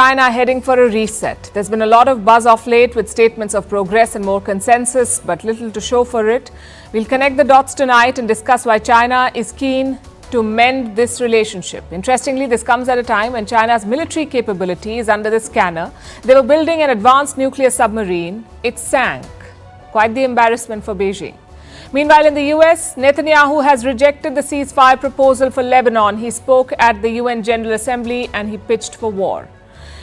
China heading for a reset? There's been a lot of buzz off late with statements of progress and more consensus, but little to show for it. We'll connect the dots tonight and discuss why China is keen to mend this relationship. Interestingly, this comes at a time when China's military capability is under the scanner. They were building an advanced nuclear submarine. It sank. Quite the embarrassment for Beijing. Meanwhile, in the US, Netanyahu has rejected the ceasefire proposal for Lebanon. He spoke at the UN General Assembly and he pitched for war.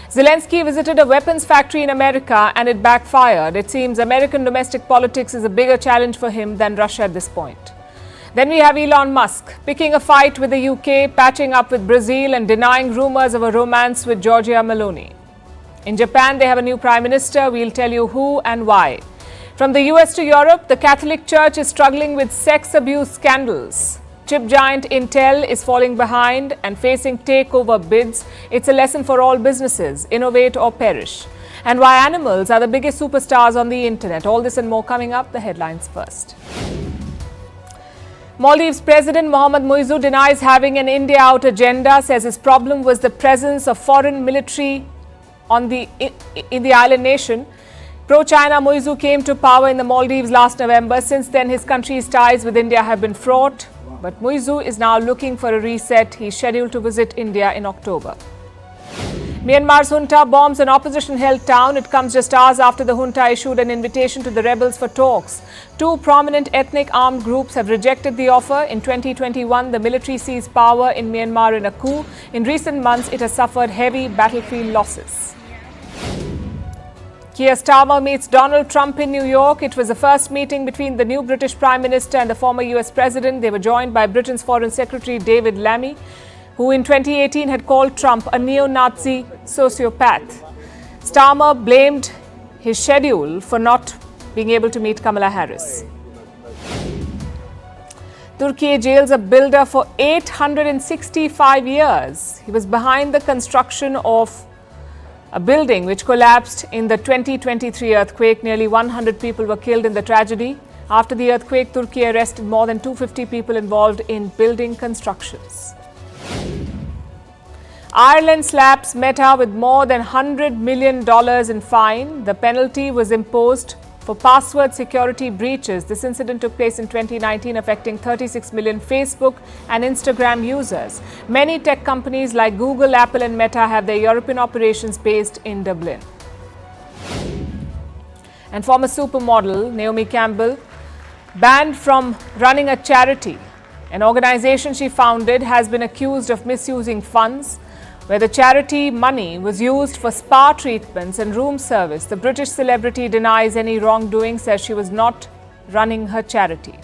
Zelensky visited a weapons factory in America and it backfired. It seems American domestic politics is a bigger challenge for him than Russia at this point. Then we have Elon Musk picking a fight with the UK, patching up with Brazil and denying rumors of a romance with Giorgia Meloni. In Japan, they have a new Prime Minister. We'll tell you who and why. From the US to Europe, the Catholic Church is struggling with sex abuse scandals. Chip giant Intel is falling behind and facing takeover bids. It's a lesson for all businesses, innovate or perish. And why animals are the biggest superstars on the internet. All this and more coming up. The headlines first. Maldives President Mohammad Muizzu denies having an India out agenda, says his problem was the presence of foreign military in the island nation. Pro-China Muizzu came to power in the Maldives last November. Since then, his country's ties with India have been fraught. But Muizzu is now looking for a reset. He's scheduled to visit India in October. Myanmar's junta bombs an opposition-held town. It comes just hours after the junta issued an invitation to the rebels for talks. Two prominent ethnic armed groups have rejected the offer. In 2021, the military seized power in Myanmar in a coup. In recent months, it has suffered heavy battlefield losses. Keir Starmer meets Donald Trump in New York. It was the first meeting between the new British Prime Minister and the former US President. They were joined by Britain's Foreign Secretary David Lammy, who in 2018 had called Trump a neo-Nazi sociopath. Starmer blamed his schedule for not being able to meet Kamala Harris. Turkey jails a builder for 865 years. He was behind the construction of a building which collapsed in the 2023 earthquake. Nearly 100 people were killed in the tragedy. After the earthquake, Turkey arrested more than 250 people involved in building constructions. Ireland slaps Meta with more than $100 million in fine. The penalty was imposed for password security breaches. This incident took place in 2019, affecting 36 million Facebook and Instagram users. Many tech companies like Google, Apple and Meta have their European operations based in Dublin. And former supermodel Naomi Campbell banned from running a charity. An organization she founded has been accused of misusing funds, where the charity money was used for spa treatments and room service. The British celebrity denies any wrongdoing, says she was not running her charity.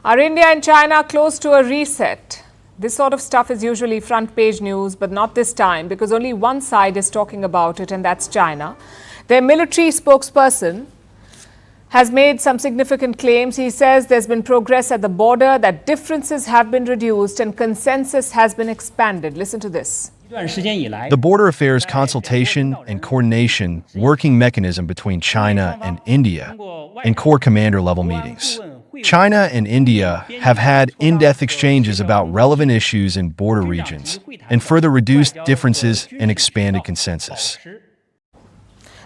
Are India and China close to a reset? This sort of stuff is usually front page news, but not this time because only one side is talking about it, and that's China. Their military spokesperson has made some significant claims. He says there's been progress at the border, that differences have been reduced and consensus has been expanded. Listen to this. The border affairs consultation and coordination working mechanism between China and India in core commander level meetings. China and India have had in-depth exchanges about relevant issues in border regions and further reduced differences and expanded consensus.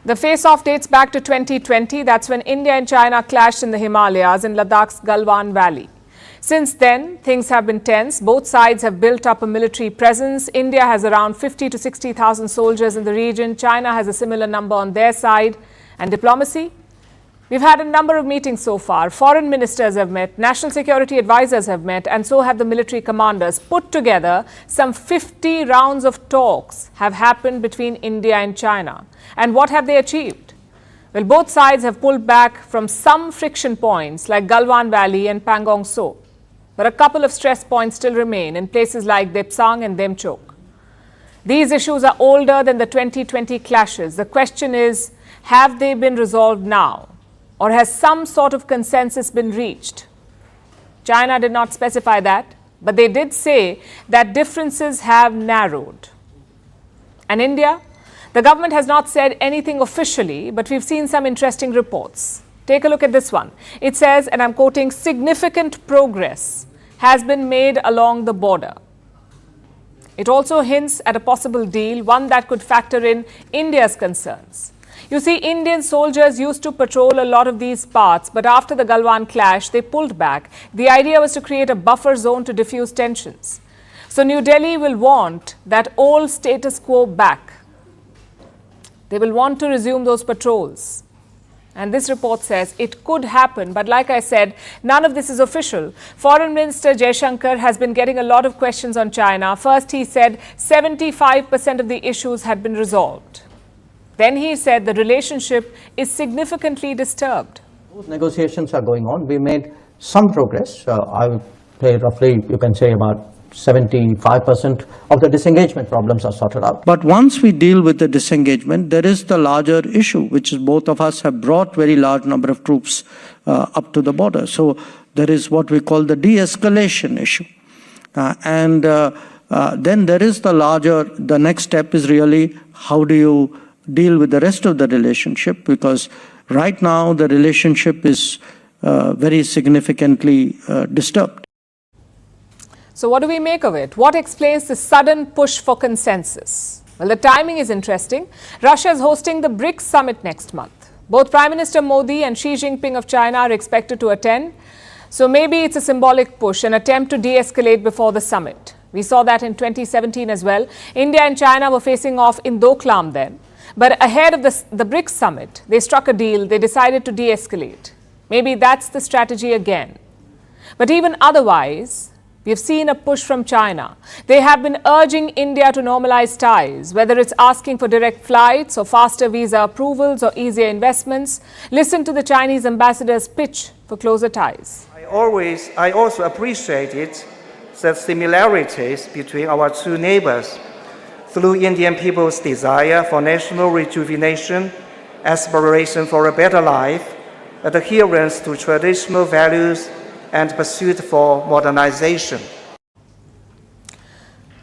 The face-off dates back to 2020. That's when India and China clashed in the Himalayas in Ladakh's Galwan Valley. Since then, things have been tense. Both sides have built up a military presence. India has around 50 to 60,000 soldiers in the region. China has a similar number on their side. And diplomacy? We've had a number of meetings so far. Foreign ministers have met, national security advisors have met, and so have the military commanders. Put together, some 50 rounds of talks have happened between India and China. And what have they achieved? Well, both sides have pulled back from some friction points like Galwan Valley and Pangong So. But a couple of stress points still remain in places like Depsang and Demchok. These issues are older than the 2020 clashes. The question is, have they been resolved now? Or has some sort of consensus been reached? China did not specify that, but they did say that differences have narrowed. And India? The government has not said anything officially, but we've seen some interesting reports. Take a look at this one. It says, and I'm quoting, significant progress has been made along the border. It also hints at a possible deal, one that could factor in India's concerns. You see, Indian soldiers used to patrol a lot of these parts, but after the Galwan clash, they pulled back. The idea was to create a buffer zone to diffuse tensions. So New Delhi will want that old status quo back. They will want to resume those patrols. And this report says it could happen. But like I said, none of this is official. Foreign Minister Jaishankar has been getting a lot of questions on China. First, he said 75% of the issues had been resolved. Then he said the relationship is significantly disturbed. Those negotiations are going on. We made some progress. I would say roughly, you can say about 75% of the disengagement problems are sorted out. But once we deal with the disengagement, there is the larger issue, which is both of us have brought very large number of troops up to the border. So there is what we call the de-escalation issue. Then there is the next step is really how do you deal with the rest of the relationship, because right now the relationship is very significantly disturbed. So what do we make of it? What explains the sudden push for consensus? Well, the timing is interesting. Russia is hosting the BRICS summit next month. Both Prime Minister Modi and Xi Jinping of China are expected to attend. So maybe it's a symbolic push, an attempt to de-escalate before the summit. We saw that in 2017 as well. India and China were facing off in Doklam then. But ahead of the BRICS summit, they struck a deal. They decided to de-escalate. Maybe that's the strategy again. But even otherwise, we have seen a push from China. They have been urging India to normalize ties, whether it's asking for direct flights or faster visa approvals or easier investments. Listen to the Chinese ambassador's pitch for closer ties. I also appreciated the similarities between our two neighbors through Indian people's desire for national rejuvenation, aspiration for a better life, adherence to traditional values, and pursuit for modernization.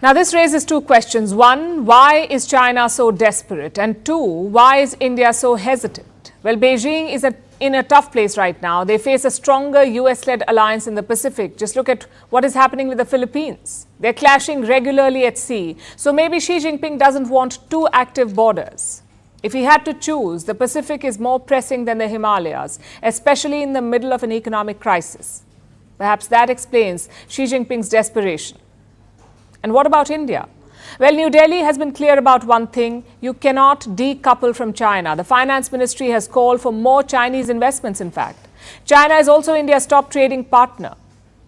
Now, this raises two questions. One, why is China so desperate? And two, why is India so hesitant? Well, Beijing is in a tough place right now. They face a stronger US-led alliance in the Pacific. Just look at what is happening with the Philippines. They're clashing regularly at sea. So maybe Xi Jinping doesn't want two active borders. If he had to choose, the Pacific is more pressing than the Himalayas, especially in the middle of an economic crisis. Perhaps that explains Xi Jinping's desperation. And what about India? Well, New Delhi has been clear about one thing: you cannot decouple from China. The finance ministry has called for more Chinese investments, in fact. China is also India's top trading partner.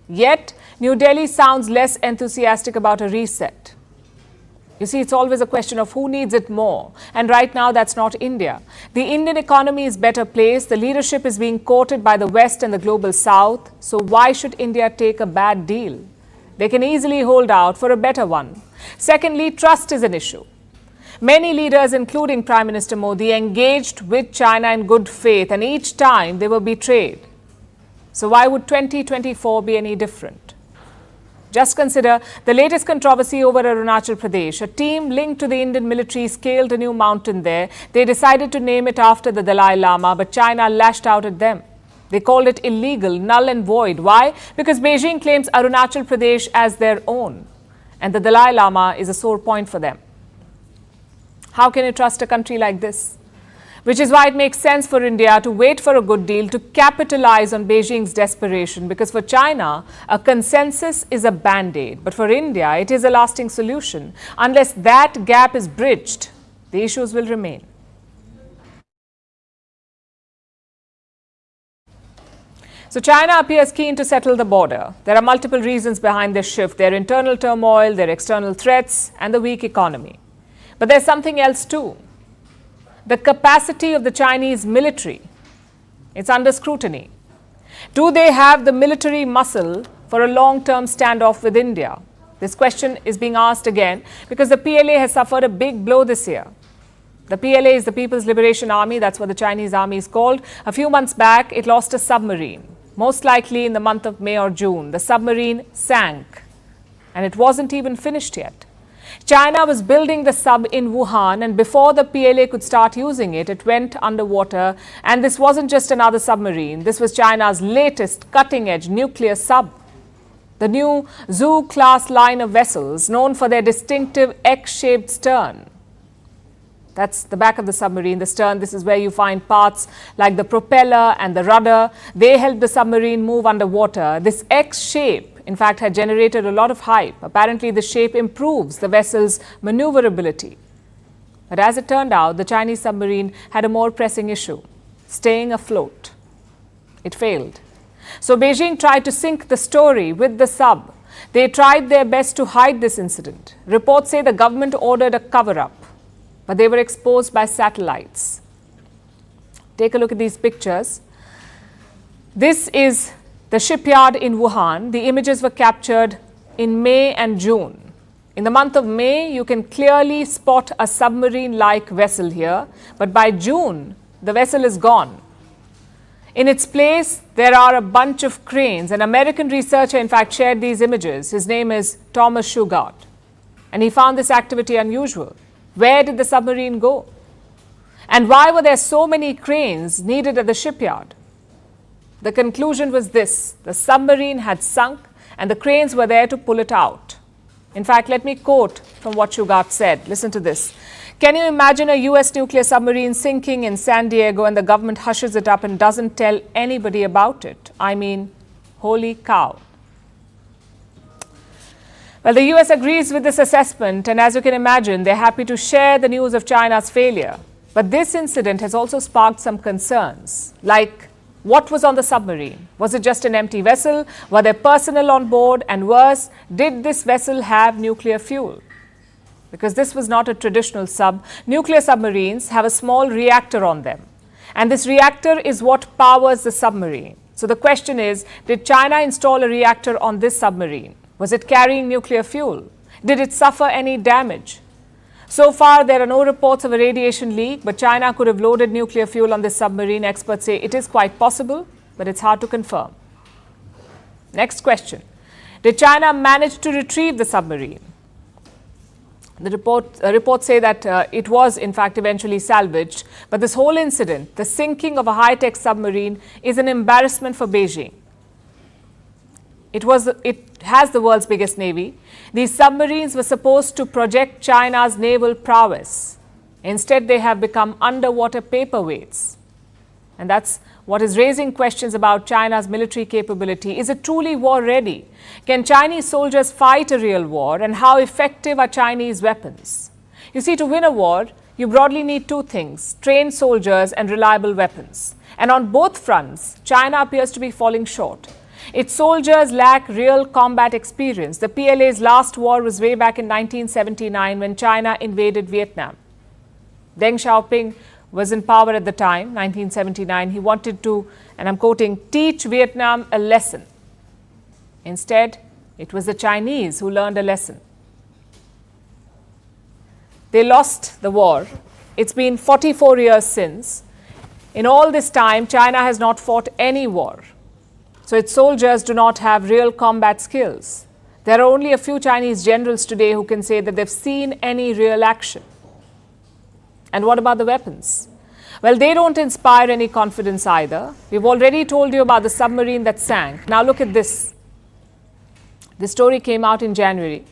Yet, New Delhi sounds less enthusiastic about a reset. You see, it's always a question of who needs it more. And right now, that's not India. The Indian economy is better placed. The leadership is being courted by the West and the global South. So why should India take a bad deal? They can easily hold out for a better one. Secondly, trust is an issue. Many leaders, including Prime Minister Modi, engaged with China in good faith, and each time they were betrayed. So why would 2024 be any different? Just consider the latest controversy over Arunachal Pradesh. A team linked to the Indian military scaled a new mountain there. They decided to name it after the Dalai Lama, but China lashed out at them. They called it illegal, null and void. Why? Because Beijing claims Arunachal Pradesh as their own, and the Dalai Lama is a sore point for them. How can you trust a country like this? Which is why it makes sense for India to wait for a good deal to capitalize on Beijing's desperation. Because for China, a consensus is a band-aid. But for India, it is a lasting solution. Unless that gap is bridged, the issues will remain. So China appears keen to settle the border. There are multiple reasons behind this shift: their internal turmoil, their external threats, and the weak economy. But there's something else too. the capacity of the Chinese military. It's under scrutiny. Do they have the military muscle for a long-term standoff with India? This question is being asked again because the PLA has suffered a big blow this year. The PLA is the People's Liberation Army, that's what the Chinese army is called. A few months back, it lost a submarine, most likely in the month of May or June. The submarine sank, and it wasn't even finished yet. China was building the sub in Wuhan, and before the PLA could start using it, it went underwater. And this wasn't just another submarine. This was China's latest cutting-edge nuclear sub. The new Zhou-class line of vessels, known for their distinctive X-shaped stern. That's the back of the submarine, the stern. This is where you find parts like the propeller and the rudder. They help the submarine move underwater. This X shape, in fact, had generated a lot of hype. Apparently, the shape improves the vessel's maneuverability. But as it turned out, the Chinese submarine had a more pressing issue, staying afloat. It failed. So Beijing tried to sync the story with the sub. They tried their best to hide this incident. Reports say the government ordered a cover-up, but they were exposed by satellites. Take a look at these pictures. This is the shipyard in Wuhan. The images were captured in May and June. In the month of May, you can clearly spot a submarine-like vessel here, but by June, the vessel is gone. In its place, there are a bunch of cranes. An American researcher, in fact, shared these images. His name is Thomas Shugart, and he found this activity unusual. Where did the submarine go? And why were there so many cranes needed at the shipyard? The conclusion was this: the submarine had sunk and the cranes were there to pull it out. In fact, let me quote from what Shugart said. Listen to this. Can you imagine a US nuclear submarine sinking in San Diego and the government hushes it up and doesn't tell anybody about it? I mean, holy cow. Well, the US agrees with this assessment, and as you can imagine, they're happy to share the news of China's failure. But this incident has also sparked some concerns, like what was on the submarine? Was it just an empty vessel? Were there personnel on board? And worse, did this vessel have nuclear fuel? Because this was not a traditional sub. Nuclear submarines have a small reactor on them, and this reactor is what powers the submarine. So the question is, did China install a reactor on this submarine? Was it carrying nuclear fuel? Did it suffer any damage? So far, there are no reports of a radiation leak, but China could have loaded nuclear fuel on this submarine. Experts say it is quite possible, but it's hard to confirm. Next question. Did China manage to retrieve the submarine? The reports say that it was, in fact, eventually salvaged. But this whole incident, the sinking of a high-tech submarine, is an embarrassment for Beijing. It has the world's biggest navy. These submarines were supposed to project China's naval prowess. Instead, they have become underwater paperweights. And that's what is raising questions about China's military capability. Is it truly war ready? Can Chinese soldiers fight a real war? And how effective are Chinese weapons? You see, to win a war, you broadly need two things: trained soldiers and reliable weapons. And on both fronts, China appears to be falling short. Its soldiers lack real combat experience. The PLA's last war was way back in 1979 when China invaded Vietnam. Deng Xiaoping was in power at the time, 1979. He wanted to, and I'm quoting, teach Vietnam a lesson. Instead, it was the Chinese who learned a lesson. They lost the war. It's been 44 years since. In all this time, China has not fought any war. So its soldiers do not have real combat skills. There are only a few Chinese generals today who can say that they've seen any real action. And what about the weapons? Well, they don't inspire any confidence either. We've already told you about the submarine that sank. Now look at this. This story came out in January.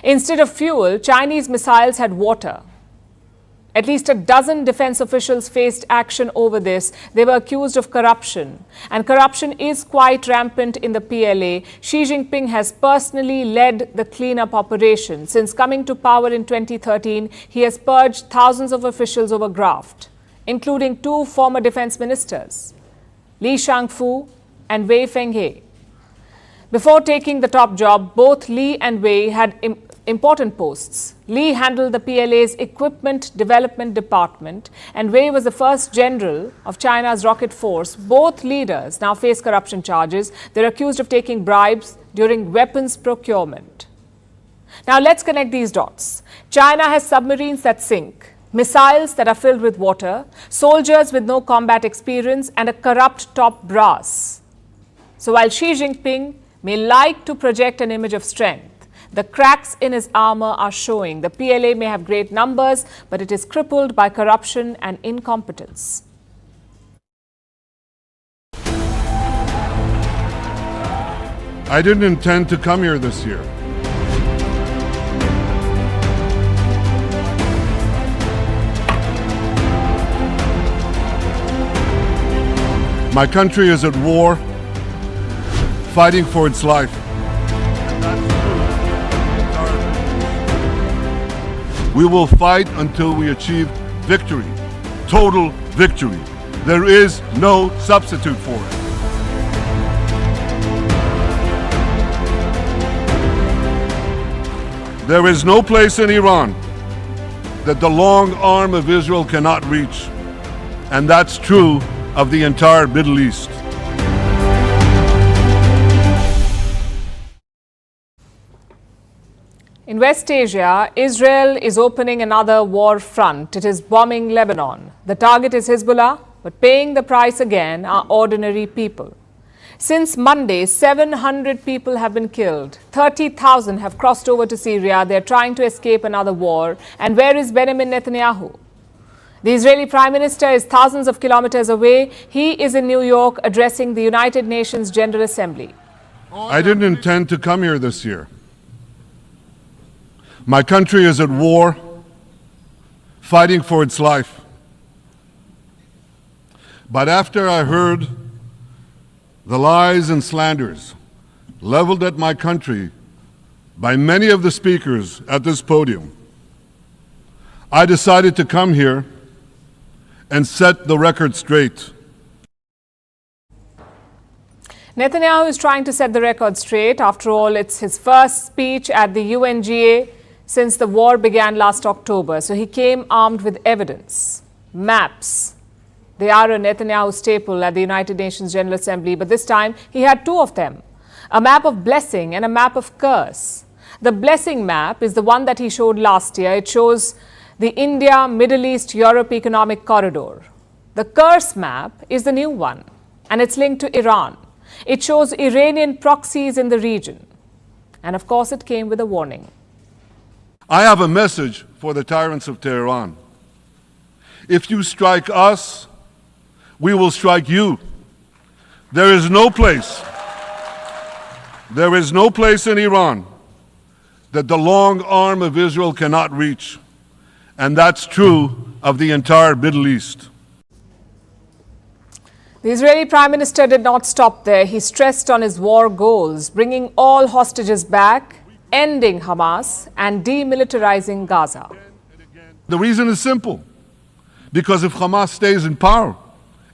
Instead of fuel, Chinese missiles had water. At least a dozen defense officials faced action over this. They were accused of corruption. And corruption is quite rampant in the PLA. Xi Jinping has personally led the cleanup operation. Since coming to power in 2013, he has purged thousands of officials over graft, including two former defense ministers, Li Shangfu and Wei Fenghe. Before taking the top job, both Li and Wei had important posts. Lee handled the PLA's Equipment Development Department and Wei was the first general of China's rocket force. Both leaders now face corruption charges. They're accused of taking bribes during weapons procurement. Now let's connect these dots. China has submarines that sink, missiles that are filled with water, soldiers with no combat experience, and a corrupt top brass. So while Xi Jinping may like to project an image of strength, the cracks in his armor are showing. The PLA may have great numbers, but it is crippled by corruption and incompetence. I didn't intend to come here this year. My country is at war, fighting for its life. We will fight until we achieve victory, total victory. There is no substitute for it. There is no place in Iran that the long arm of Israel cannot reach, and that's true of the entire Middle East. In West Asia, Israel is opening another war front. It is bombing Lebanon. The target is Hezbollah, but paying the price again are ordinary people. Since Monday, 700 people have been killed. 30,000 have crossed over to Syria. They are trying to escape another war. And where is Benjamin Netanyahu? The Israeli Prime Minister is thousands of kilometers away. He is in New York addressing the United Nations General Assembly. I didn't intend to come here this year. My country is at war, fighting for its life. But after I heard the lies and slanders leveled at my country by many of the speakers at this podium, I decided to come here and set the record straight. Netanyahu is trying to set the record straight. After all, it's his first speech at the UNGA since the war began last October. So he came armed with evidence, maps. They are a Netanyahu staple at the United Nations General Assembly, but this time he had two of them, a map of blessing and a map of curse. The blessing map is the one that he showed last year. It shows the India, Middle East, Europe economic corridor. The curse map is the new one, and it's linked to Iran. It shows Iranian proxies in the region. And of course, it came with a warning. I have a message for the tyrants of Tehran. If you strike us, we will strike you. There is no place in Iran that the long arm of Israel cannot reach. And that's true of the entire Middle East. The Israeli Prime Minister did not stop there. He stressed on his war goals, bringing all hostages back, ending Hamas, and demilitarizing Gaza. The reason is simple. Because if Hamas stays in power,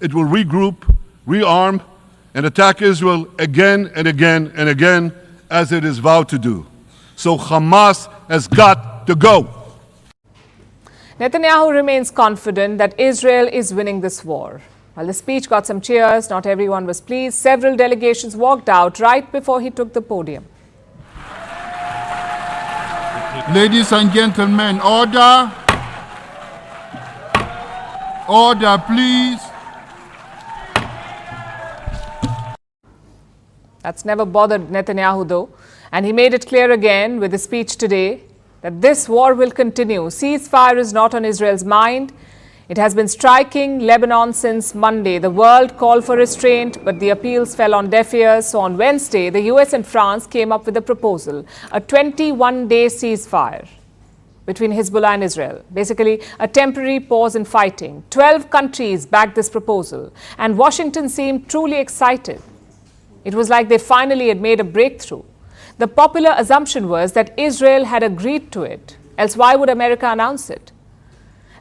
it will regroup, rearm, and attack Israel again and again and again, as it is vowed to do. So Hamas has got to go. Netanyahu remains confident that Israel is winning this war. While the speech got some cheers, not everyone was pleased. Several delegations walked out right before he took the podium. Ladies and gentlemen, order. Order, please. That's never bothered Netanyahu, though. And he made it clear again with his speech today that this war will continue. Ceasefire is not on Israel's mind. It has been striking Lebanon since Monday. The world called for restraint, but the appeals fell on deaf ears. So on Wednesday, the US and France came up with a proposal, a 21-day ceasefire between Hezbollah and Israel. Basically, a temporary pause in fighting. 12 countries backed this proposal, and Washington seemed truly excited. It was like they finally had made a breakthrough. The popular assumption was that Israel had agreed to it, else why would America announce it?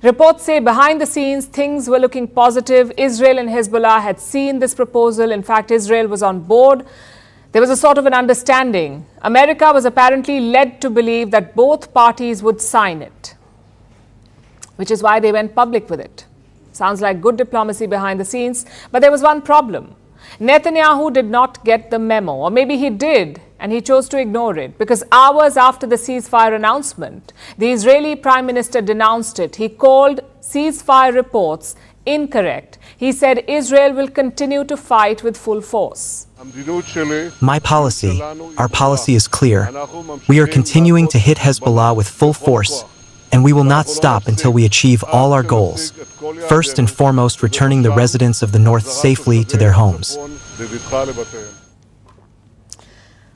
Reports say behind the scenes, things were looking positive. Israel and Hezbollah had seen this proposal. In fact, Israel was on board. There was a sort of an understanding. America was apparently led to believe that both parties would sign it, which is why they went public with it. Sounds like good diplomacy behind the scenes, but there was one problem. Netanyahu did not get the memo, or maybe he did, and he chose to ignore it, because hours after the ceasefire announcement, the Israeli Prime Minister denounced it. He called ceasefire reports incorrect. He said Israel will continue to fight with full force. My policy, our policy is clear. We are continuing to hit Hezbollah with full force, and we will not stop until we achieve all our goals. First and foremost, returning the residents of the north safely to their homes.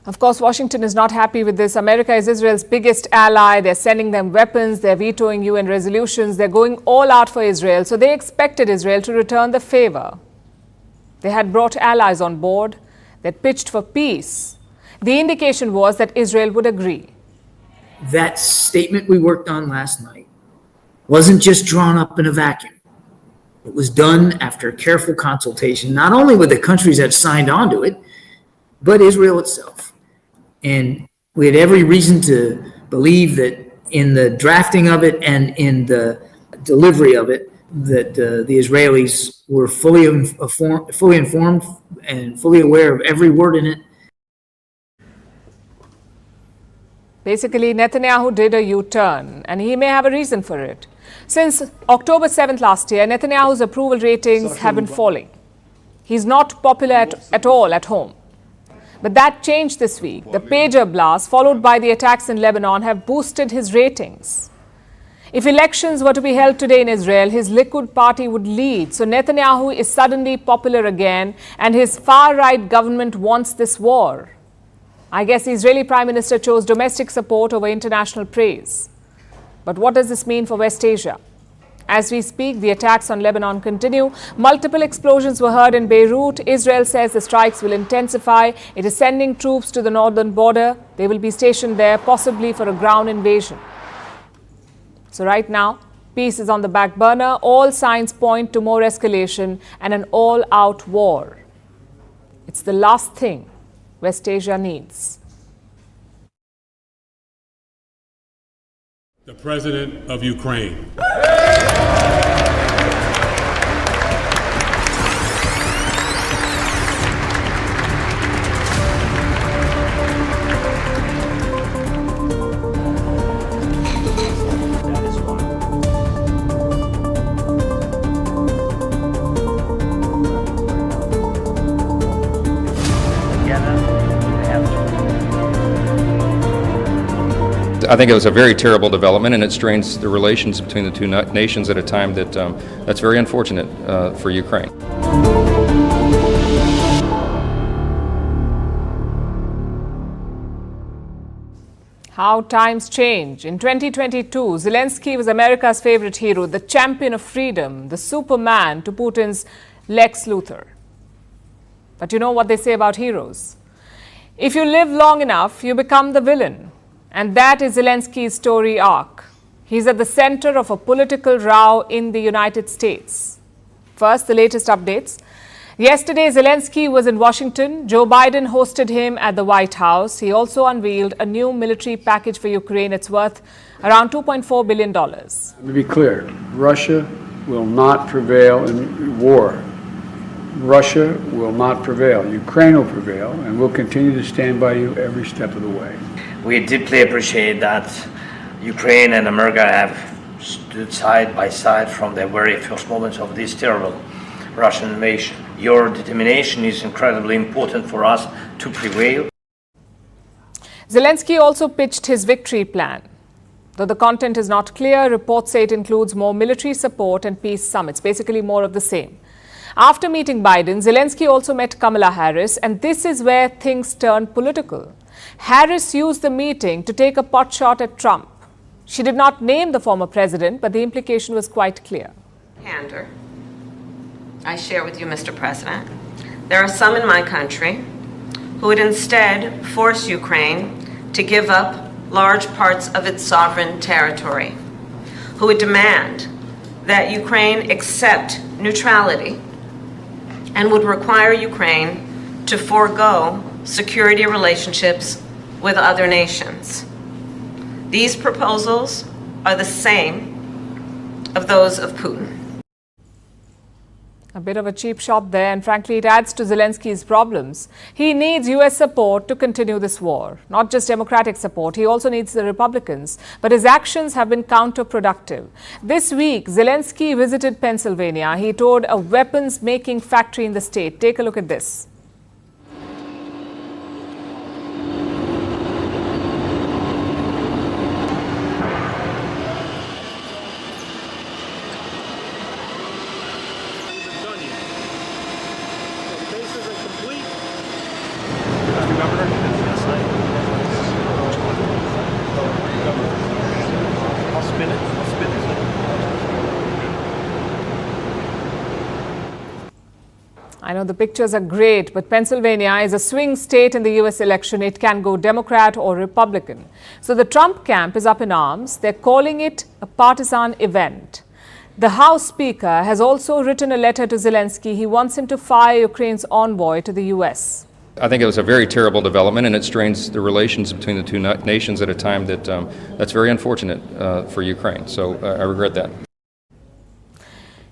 Of course, Washington is not happy with this. America is Israel's biggest ally. They're sending them weapons. They're vetoing UN resolutions. They're going all out for Israel. So they expected Israel to return the favor. They had brought allies on board. They'd pitched for peace. The indication was that Israel would agree. That statement we worked on last night wasn't just drawn up in a vacuum. It was done after careful consultation, not only with the countries that signed on to it, but Israel itself. And we had every reason to believe that in the drafting of it and in the delivery of it, that the Israelis were fully informed and fully aware of every word in it. Basically, Netanyahu did a U-turn, and he may have a reason for it. Since October 7th last year, Netanyahu's approval ratings have been falling. He's not popular at all at home. But that changed this week. The pager blast, followed by the attacks in Lebanon, have boosted his ratings. If elections were to be held today in Israel, his Likud party would lead. So Netanyahu is suddenly popular again, and his far-right government wants this war. I guess the Israeli Prime Minister chose domestic support over international praise. But what does this mean for West Asia? As we speak, the attacks on Lebanon continue. Multiple explosions were heard in Beirut. Israel says the strikes will intensify. It is sending troops to the northern border. They will be stationed there, possibly for a ground invasion. So right now, peace is on the back burner. All signs point to more escalation and an all-out war. It's the last thing West Asia needs. The President of Ukraine. I think it was a very terrible development, and it strains the relations between the two nations at a time that's very unfortunate for Ukraine. How times change. In 2022, Zelensky was America's favorite hero, the champion of freedom, the Superman to Putin's Lex Luthor. But you know what they say about heroes? If you live long enough, you become the villain. And that is Zelensky's story arc. He's at the center of a political row in the United States. First, the latest updates. Yesterday, Zelensky was in Washington. Joe Biden hosted him at the White House. He also unveiled a new military package for Ukraine. It's worth around $2.4 billion. Let me be clear. Russia will not prevail in war. Russia will not prevail. Ukraine will prevail, and we'll continue to stand by you every step of the way. We deeply appreciate that Ukraine and America have stood side by side from the very first moments of this terrible Russian invasion. Your determination is incredibly important for us to prevail. Zelensky also pitched his victory plan. Though the content is not clear, reports say it includes more military support and peace summits, basically more of the same. After meeting Biden, Zelensky also met Kamala Harris, and this is where things turned political. Harris used the meeting to take a potshot at Trump. She did not name the former president, but the implication was quite clear. Candor. I share with you, Mr. President, there are some in my country who would instead force Ukraine to give up large parts of its sovereign territory, who would demand that Ukraine accept neutrality and would require Ukraine to forego security relationships with other nations. These proposals are the same of those of Putin. A bit of a cheap shot there, and frankly, it adds to Zelensky's problems. He needs US support to continue this war. Not just Democratic support, he also needs the Republicans. But his actions have been counterproductive. This week, Zelensky visited Pennsylvania. He toured a weapons-making factory in the state. Take a look at this. I know the pictures are great, but Pennsylvania is a swing state in the US election. It can go Democrat or Republican. So the Trump camp is up in arms. They're calling it a partisan event. The House Speaker has also written a letter to Zelensky. He wants him to fire Ukraine's envoy to the US. I think it was a very terrible development, and it strains the relations between the two nations at a time that's very unfortunate for Ukraine. So I regret that.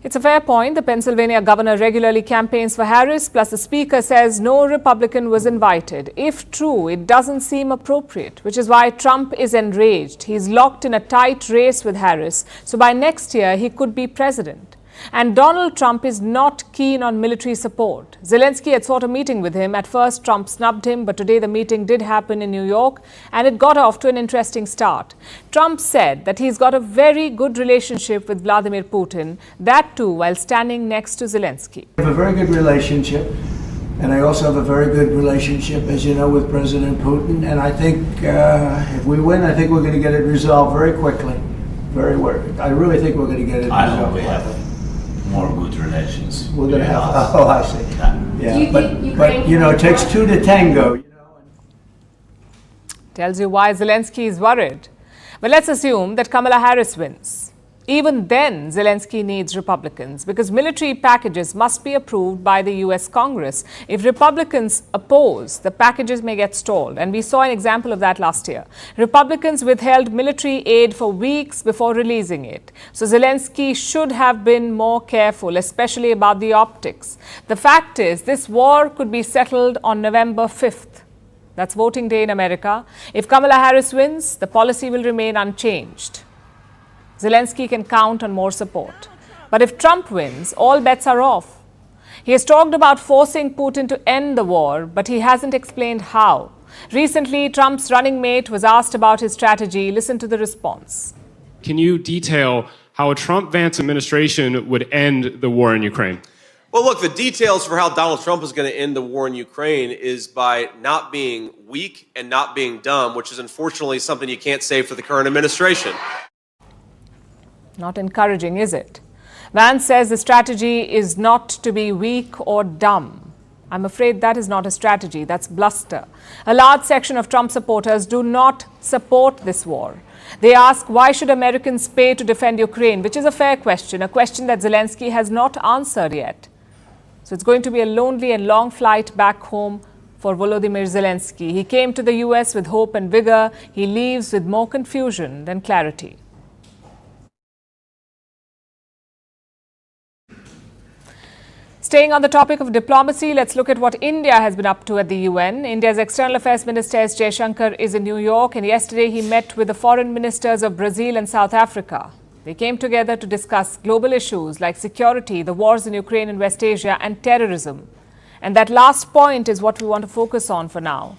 It's a fair point. The Pennsylvania governor regularly campaigns for Harris, plus the speaker says no Republican was invited. If true, it doesn't seem appropriate, which is why Trump is enraged. He's locked in a tight race with Harris, so by next year he could be president. And Donald Trump is not keen on military support. Zelensky had sought a meeting with him. At first, Trump snubbed him, but today the meeting did happen in New York, and it got off to an interesting start. Trump said that he's got a very good relationship with Vladimir Putin, that too while standing next to Zelensky. We have a very good relationship, and I also have a very good relationship, as you know, with President Putin. And I think if we win, I think we're going to get it resolved very quickly. I really think we're going to get it resolved. I hope we have more good relations. We're going to have, oh, I see. Yeah, but you know, it takes two to tango. Tells you why Zelensky is worried. But let's assume that Kamala Harris wins. Even then, Zelensky needs Republicans because military packages must be approved by the US Congress. If Republicans oppose, the packages may get stalled. And we saw an example of that last year. Republicans withheld military aid for weeks before releasing it. So Zelensky should have been more careful, especially about the optics. The fact is, this war could be settled on November 5th. That's voting day in America. If Kamala Harris wins, the policy will remain unchanged. Zelensky can count on more support. But if Trump wins, all bets are off. He has talked about forcing Putin to end the war, but he hasn't explained how. Recently, Trump's running mate was asked about his strategy. Listen to the response. Can you detail how a Trump-Vance administration would end the war in Ukraine? Well, look, the details for how Donald Trump is going to end the war in Ukraine is by not being weak and not being dumb, which is unfortunately something you can't say for the current administration. Not encouraging, is it? Vance says the strategy is not to be weak or dumb. I'm afraid that is not a strategy, that's bluster. A large section of Trump supporters do not support this war. They ask, why should Americans pay to defend Ukraine? Which is a fair question, a question that Zelensky has not answered yet. So it's going to be a lonely and long flight back home for Volodymyr Zelensky. He came to the US with hope and vigor. He leaves with more confusion than clarity. Staying on the topic of diplomacy, let's look at what India has been up to at the UN. India's External Affairs Minister S. Jaishankar is in New York, and yesterday he met with the foreign ministers of Brazil and South Africa. They came together to discuss global issues like security, the wars in Ukraine and West Asia, and terrorism. And that last point is what we want to focus on for now.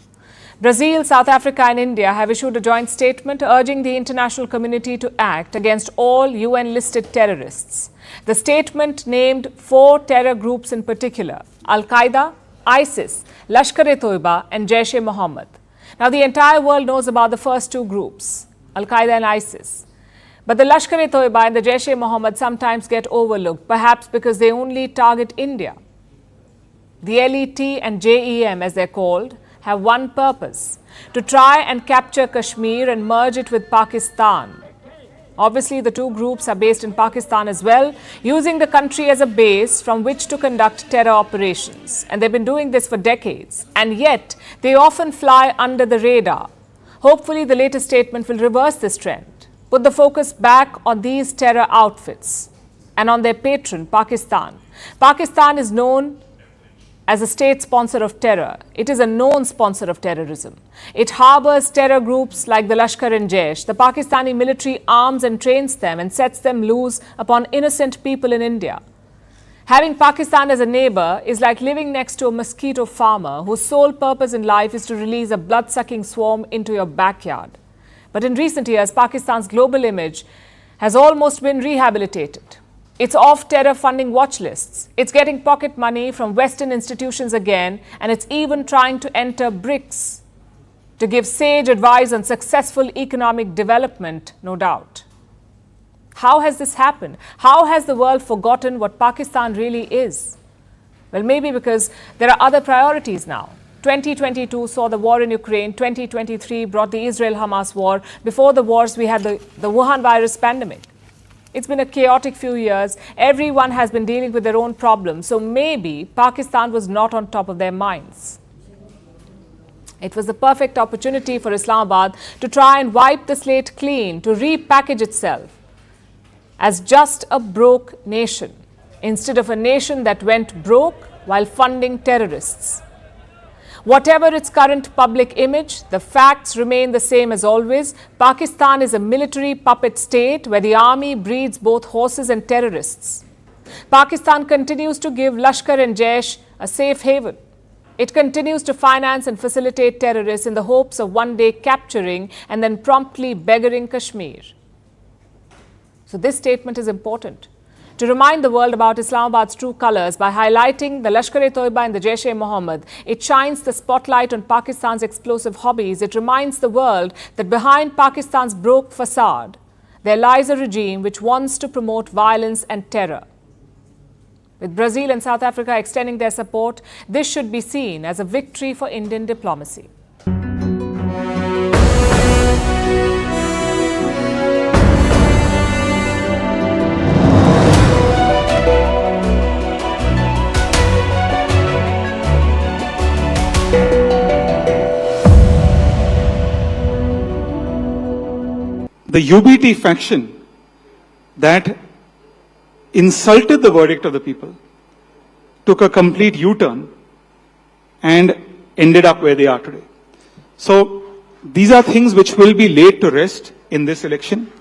Brazil, South Africa and India have issued a joint statement urging the international community to act against all UN-listed terrorists. The statement named 4 terror groups in particular: Al-Qaeda, ISIS, Lashkar-e-Toiba and Jaish-e-Mohammed. Now, the entire world knows about the first 2 groups, Al-Qaeda and ISIS. But the Lashkar-e-Toiba and the Jaish-e-Mohammed sometimes get overlooked, perhaps because they only target India. The LET and JEM, as they're called, have one purpose: to try and capture Kashmir and merge it with Pakistan. Obviously, the two groups are based in Pakistan as well, using the country as a base from which to conduct terror operations. And they've been doing this for decades. And yet, they often fly under the radar. Hopefully, the latest statement will reverse this trend, put the focus back on these terror outfits and on their patron, Pakistan. Pakistan is known as a state sponsor of terror. It is a known sponsor of terrorism. It harbors terror groups like the Lashkar and Jaish. The Pakistani military arms and trains them and sets them loose upon innocent people in India. Having Pakistan as a neighbor is like living next to a mosquito farmer whose sole purpose in life is to release a blood-sucking swarm into your backyard. But in recent years, Pakistan's global image has almost been rehabilitated. It's off terror funding watch lists. It's getting pocket money from Western institutions again, and it's even trying to enter BRICS to give sage advice on successful economic development, no doubt. How has this happened? How has the world forgotten what Pakistan really is? Well, maybe because there are other priorities now. 2022 saw the war in Ukraine. 2023 brought the Israel-Hamas war. Before the wars, we had the Wuhan virus pandemic. It's been a chaotic few years. Everyone has been dealing with their own problems. So maybe Pakistan was not on top of their minds. It was the perfect opportunity for Islamabad to try and wipe the slate clean, to repackage itself as just a broke nation, instead of a nation that went broke while funding terrorists. Whatever its current public image, the facts remain the same as always. Pakistan is a military puppet state where the army breeds both horses and terrorists. Pakistan continues to give Lashkar and Jaish a safe haven. It continues to finance and facilitate terrorists in the hopes of one day capturing and then promptly beggaring Kashmir. So this statement is important to remind the world about Islamabad's true colors by highlighting the Lashkar-e-Toiba and the Jaish-e-Mohammed. It shines the spotlight on Pakistan's explosive hobbies. It reminds the world that behind Pakistan's broke facade, there lies a regime which wants to promote violence and terror. With Brazil and South Africa extending their support, this should be seen as a victory for Indian diplomacy. The UBT faction that insulted the verdict of the people took a complete U-turn and ended up where they are today. So these are things which will be laid to rest in this election.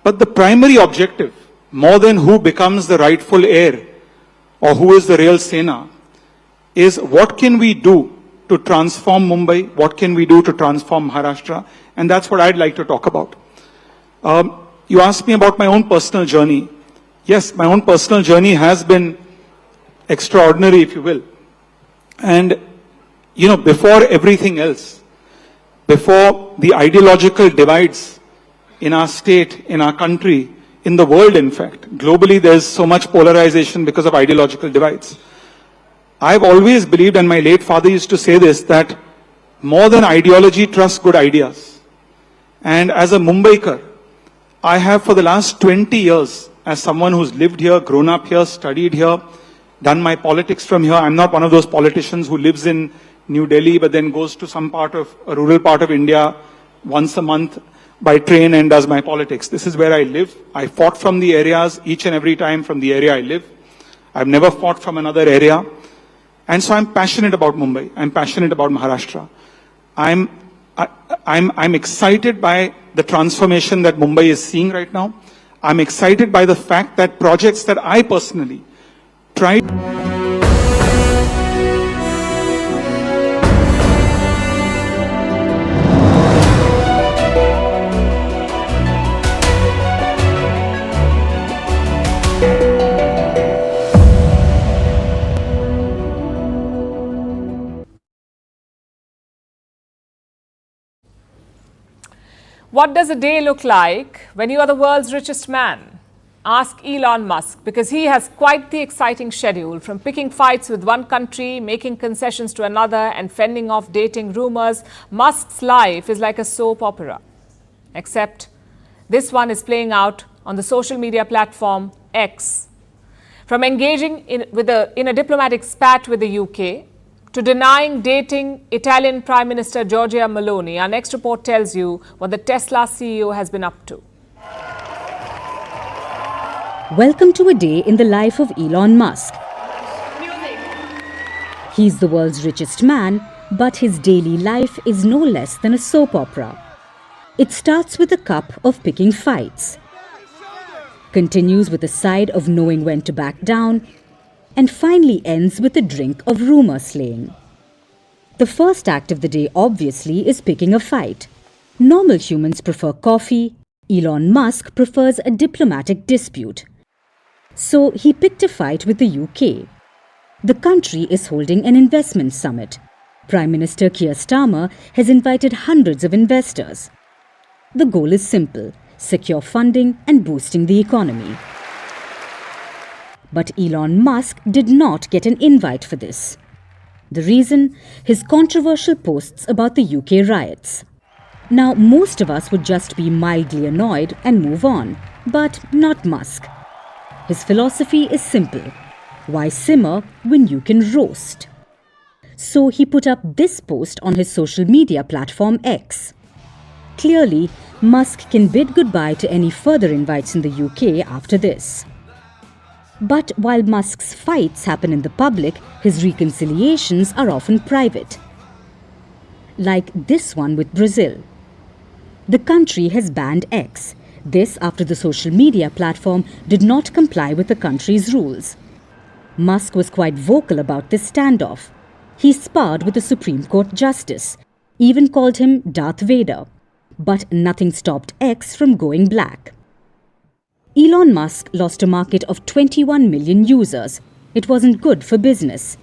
But the primary objective, more than who becomes the rightful heir or who is the real Sena, is what can we do to transform Mumbai, what can we do to transform Maharashtra, and that's what I'd like to talk about. You asked me about my own personal journey. Yes, my own personal journey has been extraordinary, if you will. And, you know, before everything else, before the ideological divides in our state, in our country, in the world, in fact, globally there's so much polarization because of ideological divides. I've always believed, and my late father used to say this, that more than ideology, trust good ideas. And as a Mumbaikar, I have for the last 20 years, as someone who's lived here, grown up here, studied here, done my politics from here. I'm not one of those politicians who lives in New Delhi but then goes to some part of a rural part of India once a month by train and does my politics. This is where I live. I fought from the areas each and every time from the area I live. I've never fought from another area. And so I'm passionate about Mumbai. I'm passionate about Maharashtra. I'm excited by the transformation that Mumbai is seeing right now. I'm excited by the fact that projects that I personally tried. What does a day look like when you are the world's richest man? Ask Elon Musk, because he has quite the exciting schedule, from picking fights with one country, making concessions to another, and fending off dating rumors. Musk's life is like a soap opera. Except This one is playing out on the social media platform X. From engaging in a diplomatic spat with the UK to denying dating Italian Prime Minister Giorgia Meloni, our next report tells you what the Tesla CEO has been up to. Welcome to a day in the life of Elon Musk. He's the world's richest man, but his daily life is no less than a soap opera. It starts with a cup of picking fights, continues with a side of knowing when to back down, and finally ends with a drink of rumor slaying. The first act of the day, obviously, is picking a fight. Normal humans prefer coffee. Elon Musk prefers a diplomatic dispute. So he picked a fight with the UK. The country is holding an investment summit. Prime Minister Keir Starmer has invited hundreds of investors. The goal is simple: secure funding and boosting the economy. But Elon Musk did not get an invite for this. The reason? His controversial posts about the UK riots. Now, most of us would just be mildly annoyed and move on, but not Musk. His philosophy is simple: why simmer when you can roast? So he put up this post on his social media platform X. Clearly, Musk can bid goodbye to any further invites in the UK after this. But while Musk's fights happen in the public, his reconciliations are often private. Like this one with Brazil. The country has banned X. This after the social media platform did not comply with the country's rules. Musk was quite vocal about this standoff. He sparred with the Supreme Court justice, even called him Darth Vader. But nothing stopped X from going black. Elon Musk lost a market of 21 million users. It wasn't good for business.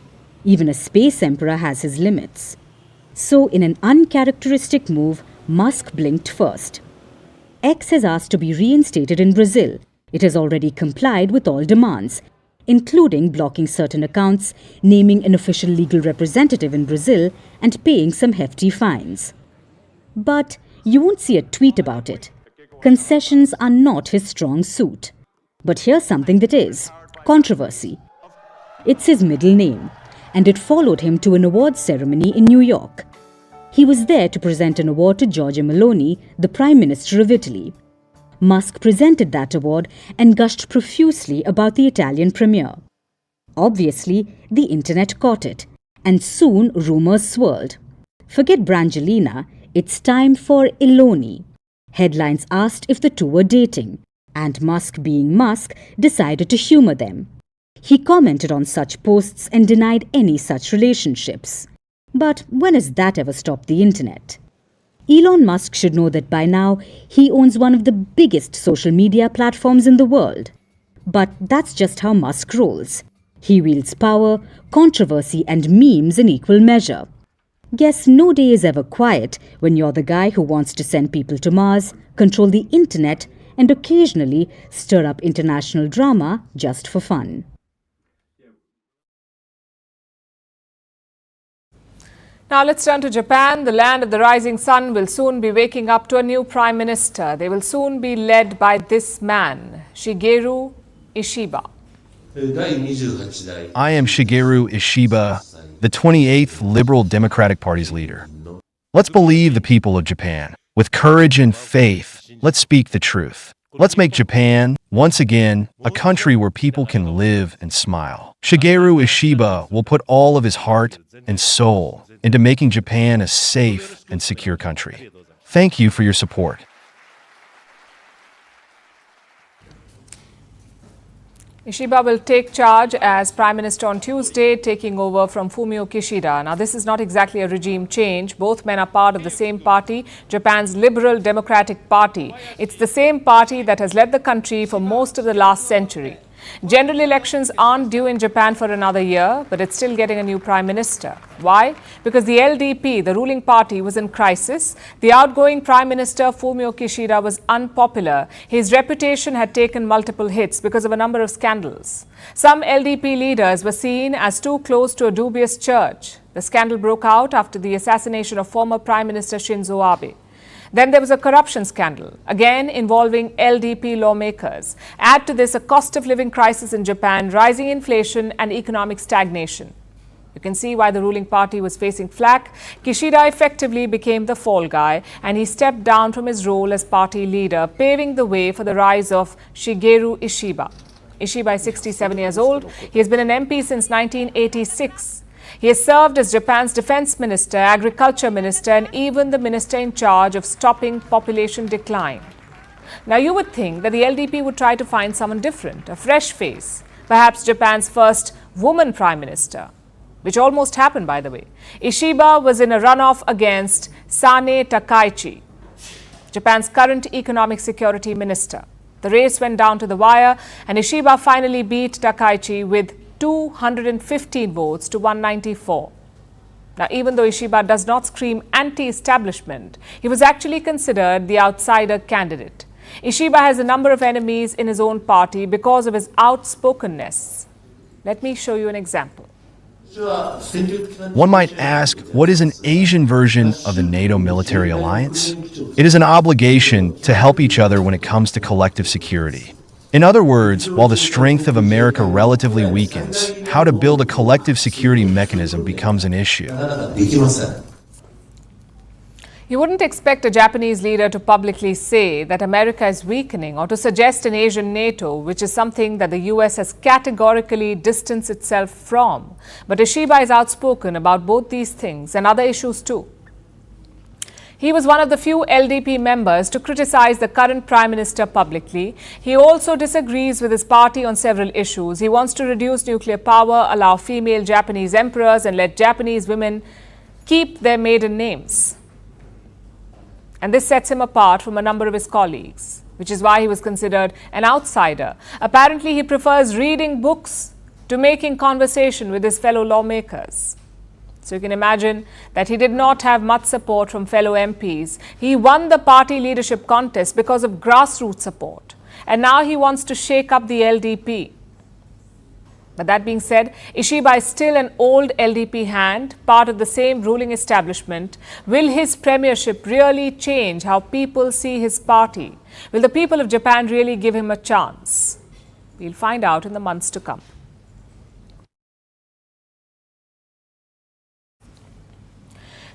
Even a space emperor has his limits. So in an uncharacteristic move, Musk blinked first. X has asked to be reinstated in Brazil. It has already complied with all demands, including blocking certain accounts, naming an official legal representative in Brazil, and paying some hefty fines. But you won't see a tweet about it. Concessions are not his strong suit. But here's something that is: controversy. It's his middle name, and it followed him to an awards ceremony in New York. He was there to present an award to Giorgia Meloni, the Prime Minister of Italy. Musk presented that award and gushed profusely about the Italian premier. Obviously, the internet caught it, and soon rumors swirled. Forget Brangelina, it's time for Eloni. Headlines asked if the two were dating, and Musk, being Musk, decided to humor them. He commented on such posts and denied any such relationships. But when has that ever stopped the internet? Elon Musk should know that by now he owns one of the biggest social media platforms in the world. But that's just how Musk rolls. He wields power, controversy, and memes in equal measure. Guess no day is ever quiet when you're the guy who wants to send people to Mars, control the internet, and occasionally stir up international drama just for fun. Now let's turn to Japan. The land of the rising sun will soon be waking up to a new prime minister. They will soon be led by this man, Shigeru Ishiba. I am Shigeru Ishiba, the 28th Liberal Democratic Party's leader. Let's believe the people of Japan. With courage and faith, let's speak the truth. Let's make Japan, once again, a country where people can live and smile. Shigeru Ishiba will put all of his heart and soul into making Japan a safe and secure country. Thank you for your support. Ishiba will take charge as Prime Minister on Tuesday, taking over from Fumio Kishida. Now, this is not exactly a regime change. Both men are part of the same party, Japan's Liberal Democratic Party. It's the same party that has led the country for most of the last century. General elections aren't due in Japan for another year, but it's still getting a new prime minister. Why? Because the LDP, the ruling party, was in crisis. The outgoing Prime Minister Fumio Kishida was unpopular. His reputation had taken multiple hits because of a number of scandals. Some LDP leaders were seen as too close to a dubious church. The scandal broke out after the assassination of former Prime Minister Shinzo Abe. Then there was a corruption scandal, again involving LDP lawmakers. Add to this a cost of living crisis in Japan, rising inflation and economic stagnation. You can see why the ruling party was facing flack. Kishida effectively became the fall guy, and he stepped down from his role as party leader, paving the way for the rise of Shigeru Ishiba. Ishiba is 67 years old. He has been an MP since 1986. He has served as Japan's defense minister, agriculture minister, and even the minister in charge of stopping population decline. Now, you would think that the LDP would try to find someone different, a fresh face, perhaps Japan's first woman prime minister, which almost happened, by the way. Ishiba was in a runoff against Sane Takaichi, Japan's current economic security minister. The race went down to the wire, and Ishiba finally beat Takaichi with 215 votes to 194. Now, even though Ishiba does not scream anti-establishment, he was actually considered the outsider candidate. Ishiba has a number of enemies in his own party because of his outspokenness. Let me show you an example. One might ask, what is an Asian version of the NATO military alliance? It is an obligation to help each other when it comes to collective security. In other words, while the strength of America relatively weakens, how to build a collective security mechanism becomes an issue. You wouldn't expect a Japanese leader to publicly say that America is weakening or to suggest an Asian NATO, which is something that the US has categorically distanced itself from. But Ishiba is outspoken about both these things and other issues too. He was one of the few LDP members to criticize the current Prime Minister publicly. He also disagrees with his party on several issues. He wants to reduce nuclear power, allow female Japanese emperors, and let Japanese women keep their maiden names. And this sets him apart from a number of his colleagues, which is why he was considered an outsider. Apparently, he prefers reading books to making conversation with his fellow lawmakers. So you can imagine that he did not have much support from fellow MPs. He won the party leadership contest because of grassroots support. And now he wants to shake up the LDP. But that being said, Ishiba is still an old LDP hand, part of the same ruling establishment. Will his premiership really change how people see his party? Will the people of Japan really give him a chance? We'll find out in the months to come.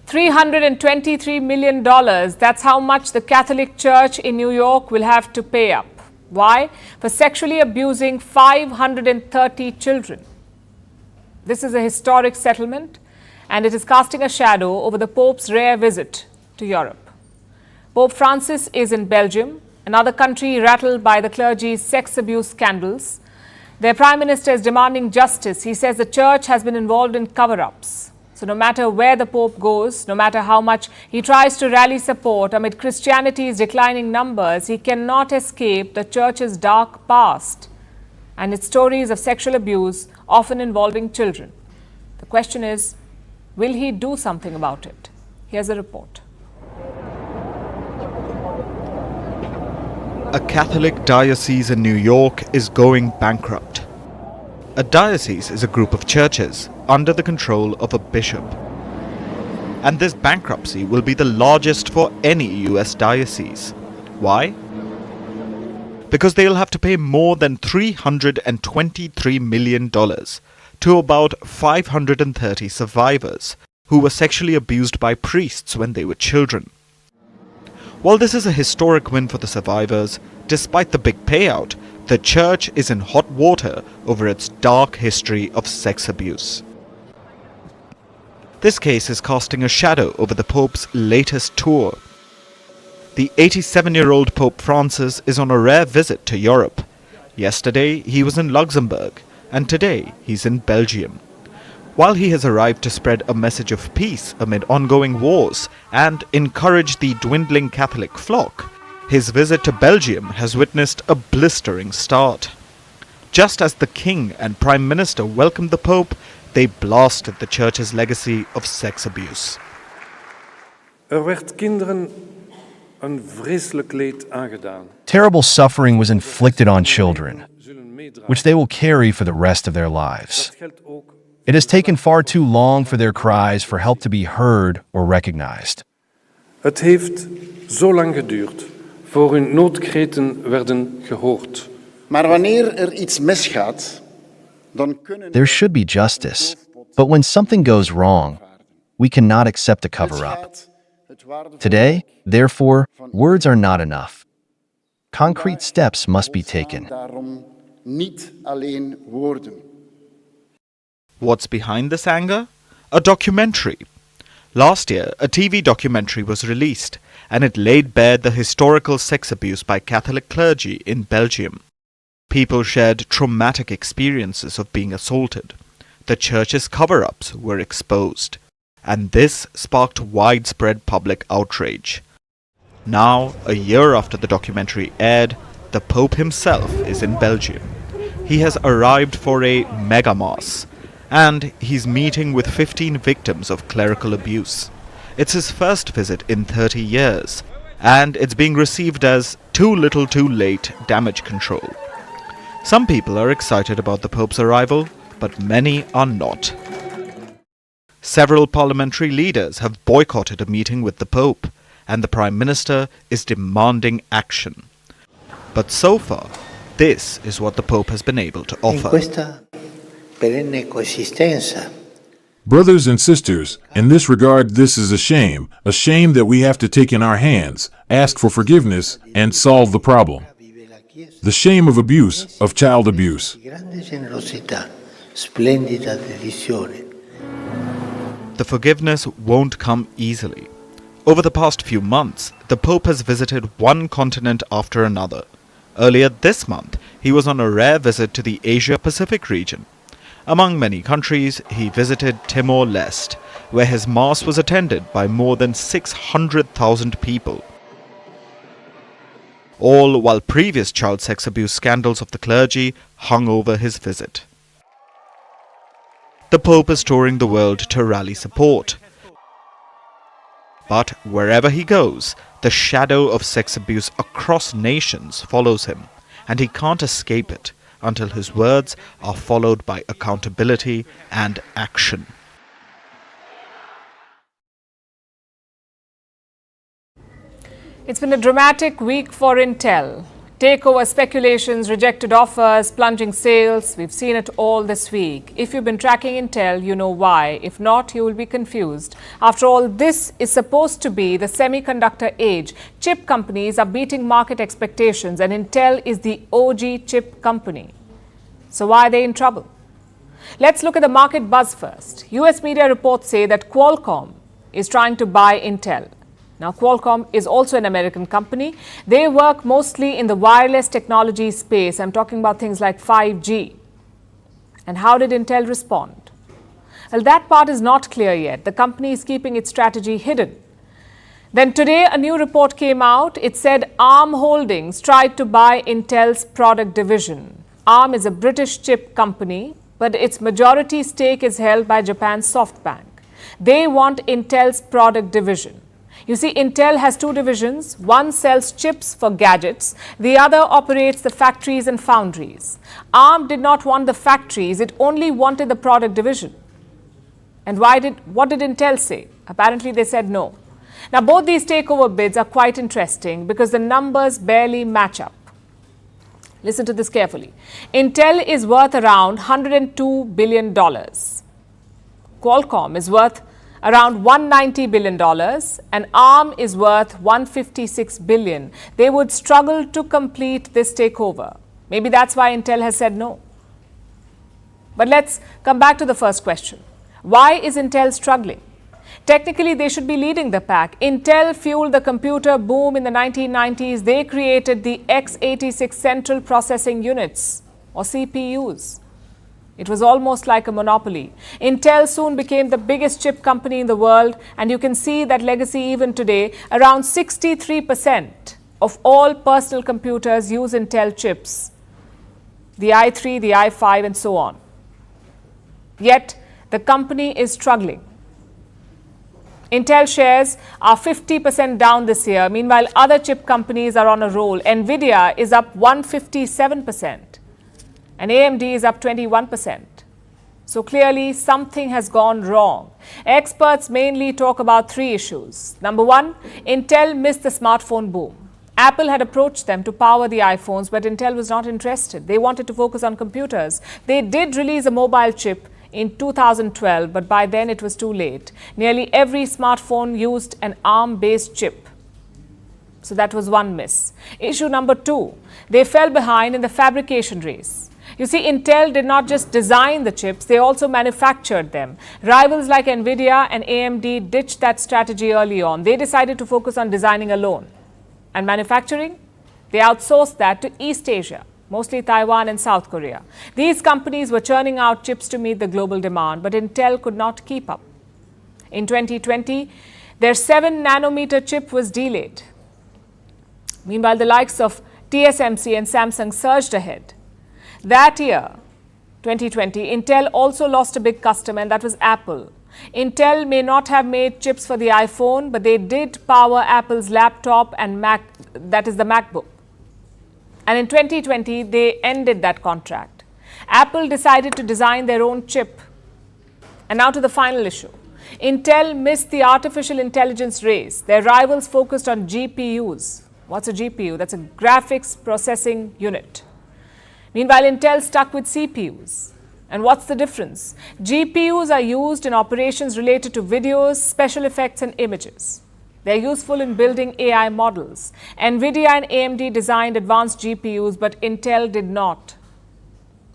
$323 million, that's how much the Catholic Church in New York will have to pay up. Why? For sexually abusing 530 children. This is a historic settlement, and it is casting a shadow over the Pope's rare visit to Europe. Pope Francis is in Belgium, another country rattled by the clergy's sex abuse scandals. Their Prime Minister is demanding justice. He says the Church has been involved in cover-ups. So no matter where the Pope goes, no matter how much he tries to rally support amid Christianity's declining numbers, he cannot escape the Church's dark past and its stories of sexual abuse, often involving children. The question is, will he do something about it? Here's a report. A Catholic diocese in New York is going bankrupt. A diocese is a group of churches under the control of a bishop. And this bankruptcy will be the largest for any US diocese. Why? Because they'll have to pay more than $323 million to about 530 survivors who were sexually abused by priests when they were children. While this is a historic win for the survivors, despite the big payout, the Church is in hot water over its dark history of sex abuse. This case is casting a shadow over the Pope's latest tour. The 87-year-old Pope Francis is on a rare visit to Europe. Yesterday, he was in Luxembourg, and today he's in Belgium. While he has arrived to spread a message of peace amid ongoing wars and encourage the dwindling Catholic flock, his visit to Belgium has witnessed a blistering start. Just as the King and Prime Minister welcomed the Pope, they blasted the Church's legacy of sex abuse. Werd kinderen een vreselijk leed aangedaan. Terrible suffering was inflicted on children, which they will carry for the rest of their lives. It has taken far too long for their cries for help to be heard or recognized. Het heeft zo lang geduurd voor hun noodkreten werden gehoord. Maar wanneer iets misgaat, dan kunnen... There should be justice. But when something goes wrong, we cannot accept a cover-up. Today, therefore, words are not enough. Concrete steps must be taken. Daarom niet alleen woorden. What's behind this anger? A documentary. Last year, a TV documentary was released, and it laid bare the historical sex abuse by Catholic clergy in Belgium. People shared traumatic experiences of being assaulted. The church's cover-ups were exposed, and this sparked widespread public outrage. Now, a year after the documentary aired, the Pope himself is in Belgium. He has arrived for a mega mass, and he's meeting with 15 victims of clerical abuse. It's his first visit in 30 years, and it's being received as too little too late damage control. Some people are excited about the Pope's arrival, but many are not. Several parliamentary leaders have boycotted a meeting with the Pope, and the Prime Minister is demanding action. But so far, this is what the Pope has been able to offer. Brothers and sisters, in this regard, this is a shame that we have to take in our hands, ask for forgiveness, and solve the problem. The shame of abuse, of child abuse. The forgiveness won't come easily. Over the past few months, the Pope has visited one continent after another. Earlier this month, he was on a rare visit to the Asia-Pacific region. Among many countries, he visited Timor-Leste, where his mass was attended by more than 600,000 people. All while previous child sex abuse scandals of the clergy hung over his visit. The Pope is touring the world to rally support. But wherever he goes, the shadow of sex abuse across nations follows him, and he can't escape it until his words are followed by accountability and action. It's been a dramatic week for Intel. Takeover speculations, rejected offers, plunging sales. We've seen it all this week. If you've been tracking Intel, you know why. If not, you will be confused. After all, this is supposed to be the semiconductor age. Chip companies are beating market expectations, and Intel is the OG chip company. So why are they in trouble? Let's look at the market buzz first. US media reports say that Qualcomm is trying to buy Intel. Now, Qualcomm is also an American company. They work mostly in the wireless technology space. I'm talking about things like 5G. And how did Intel respond? Well, that part is not clear yet. The company is keeping its strategy hidden. Then today, a new report came out. It said ARM Holdings tried to buy Intel's product division. ARM is a British chip company, but its majority stake is held by Japan's SoftBank. They want Intel's product division. You see, Intel has two divisions. One sells chips for gadgets. The other operates the factories and foundries. ARM did not want the factories. It only wanted the product division. And what did Intel say? Apparently, they said no. Now, both these takeover bids are quite interesting because the numbers barely match up. Listen to this carefully. Intel is worth around $102 billion. Qualcomm is worth around $190 billion, and ARM is worth $156 billion. They would struggle to complete this takeover. Maybe that's why Intel has said no. But let's come back to the first question. Why is Intel struggling? Technically, they should be leading the pack. Intel fueled the computer boom in the 1990s. They created the x86 central processing units, or CPUs. It was almost like a monopoly. Intel soon became the biggest chip company in the world, and you can see that legacy even today. Around 63% of all personal computers use Intel chips, the i3, the i5, and so on. Yet, the company is struggling. Intel shares are 50% down this year. Meanwhile, other chip companies are on a roll. Nvidia is up 157%. And AMD is up 21%. So clearly, something has gone wrong. Experts mainly talk about three issues. Number one, Intel missed the smartphone boom. Apple had approached them to power the iPhones, but Intel was not interested. They wanted to focus on computers. They did release a mobile chip in 2012, but by then it was too late. Nearly every smartphone used an ARM-based chip. So that was one miss. Issue number two, they fell behind in the fabrication race. You see, Intel did not just design the chips, they also manufactured them. Rivals like NVIDIA and AMD ditched that strategy early on. They decided to focus on designing alone. And manufacturing? They outsourced that to East Asia, mostly Taiwan and South Korea. These companies were churning out chips to meet the global demand, but Intel could not keep up. In 2020, their 7-nanometer chip was delayed. Meanwhile, the likes of TSMC and Samsung surged ahead. That year, 2020, Intel also lost a big customer, and that was Apple. Intel may not have made chips for the iPhone, but they did power Apple's laptop and Mac, that is the MacBook. And in 2020, they ended that contract. Apple decided to design their own chip. And now to the final issue. Intel missed the artificial intelligence race. Their rivals focused on GPUs. What's a GPU? That's a graphics processing unit. Meanwhile, Intel stuck with CPUs. And what's the difference? GPUs are used in operations related to videos, special effects, and images. They're useful in building AI models. NVIDIA and AMD designed advanced GPUs, but Intel did not.